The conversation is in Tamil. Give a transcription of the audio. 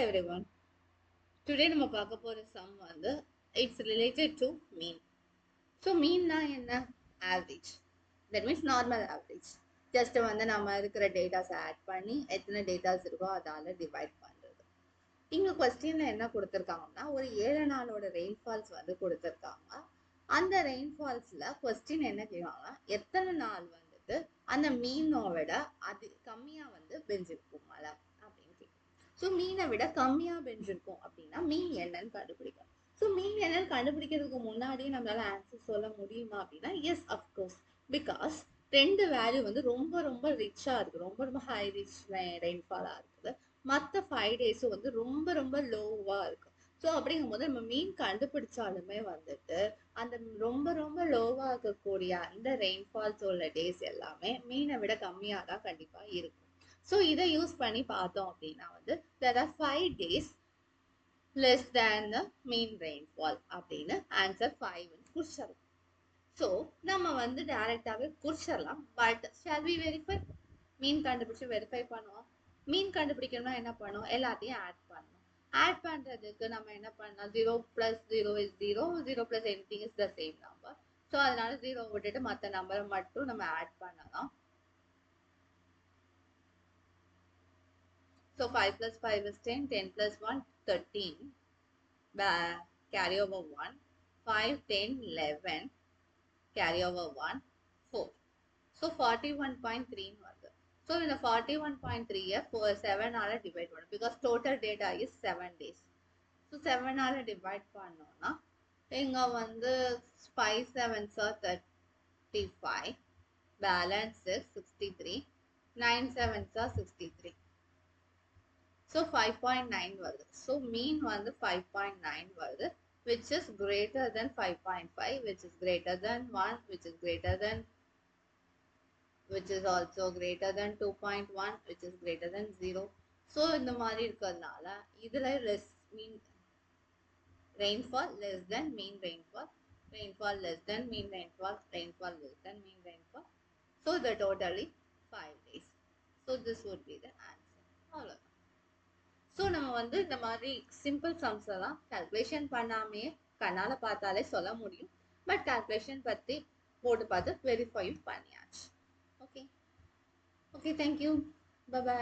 everyone. Today நம்ம பார்க்க போற sum வந்து it's related to mean. So mean na என்ன? Average. That means normal average. Just வந்து நம்ம இருக்கிற dataஸ் add பண்ணி எத்தனை dataஸ் இருக்கோ அதால divide பண்றது. இங்க questionல என்ன கொடுத்திருக்காங்கன்னா ஒரு 7 நாளோட rainfalls வந்து கொடுத்திருக்காங்க. அந்த rainfallsல question என்ன கேக்குறாங்கன்னா எத்தனை நாள் வந்துட்டு அந்த மீனோட அது கம்மியா வந்து பெஞ்சிருக்கும் மழை அப்படின்னு கேக்குறாங்க. ஸோ மீனை விட கம்மியா பெஞ்சிருக்கும் அப்படின்னா மீன் என்னன்னு கண்டுபிடிக்கணும். ஸோ மீன் என்னன்னு கண்டுபிடிக்கிறதுக்கு முன்னாடியே நம்மளால ஆன்சர் சொல்ல முடியுமா அப்படின்னா எஸ் அஃப்கோர்ஸ். பிகாஸ் ரெண்டு வேல்யூ வந்து ரொம்ப ரொம்ப ரிச்சா இருக்கு, ரொம்ப ரொம்ப ஹை ரிச் ரெயின்ஃபாலா இருக்குது. மற்ற 5 டேஸும் வந்து ரொம்ப ரொம்ப லோவா இருக்கு. ஸோ அப்படிங்கும்போது நம்ம மீன் கண்டுபிடிச்சாலுமே வந்துட்டு அந்த ரொம்ப ரொம்ப லோவா இருக்கக்கூடிய அந்த ரெயின்ஃபால்ஸ் உள்ள டேஸ் எல்லாமே மீனை விட கம்மியா தான் கண்டிப்பா இருக்கும். ஸோ இதை யூஸ் பண்ணி பார்த்தோம் அப்படின்னா வந்து there are 5 days less than the mean rainfall அப்படின்னு ஆன்சர் 5 குறிச்சிடலாம். ஸோ நம்ம வந்து டைரக்டாவே குறிச்சிடலாம். But shall we verify? Mean கண்டுபிடிச்சு வெரிஃபை பண்ணுவோம். மீன் கண்டுபிடிக்கணும்னா என்ன பண்ணுவோம்? எல்லாத்தையும் ஆட் பண்ணணும். ஆட் பண்றதுக்கு நம்ம என்ன பண்ணலாம்? 0 plus 0 is 0, 0 plus anything is the same number. So அதனால 0 விட்டுட்டு மற்ற நம்பரை மட்டும் நம்ம ஆட் பண்ணலாம். So 5 plus 5 is 10, 10 plus 1, 13, carry over 1, 5, 10, 11, carry over 1, 4. So 41.3 வருது. So இந்த 41.3 7 ஆல divide பண்ணணும். Because total data is 7 days. So 7 ஆல divide பண்ணோம்னா இங்க வந்து 5 7s are 35, balance is 63, 9 7s are 63. So 5.9 வருது. So mean வந்து 5.9 வருது, which is greater than 5.5, which is greater than 1, which is greater than, which is also greater than 2.1, which is greater than 0. So இந்த மாதிரி இருக்கிறதுனால இதுல less mean rainfall less than mean rainfall, rainfall less than mean rainfall, rainfall less than mean rainfall. So the totally 5 days. So this would be the answer. அவ்வளவுதான். ஸோ நம்ம வந்து இந்த மாதிரி சிம்பிள் சம்ஸ் எல்லாம் கால்குலேஷன் பண்ணாமே கண்ணால் பார்த்தாலே சொல்ல முடியும். பட் கால்குலேஷன் பற்றி போட்டு பார்த்து வெரிஃபையும் பண்ணியாச்சு. Okay okay, thank you, bye bye.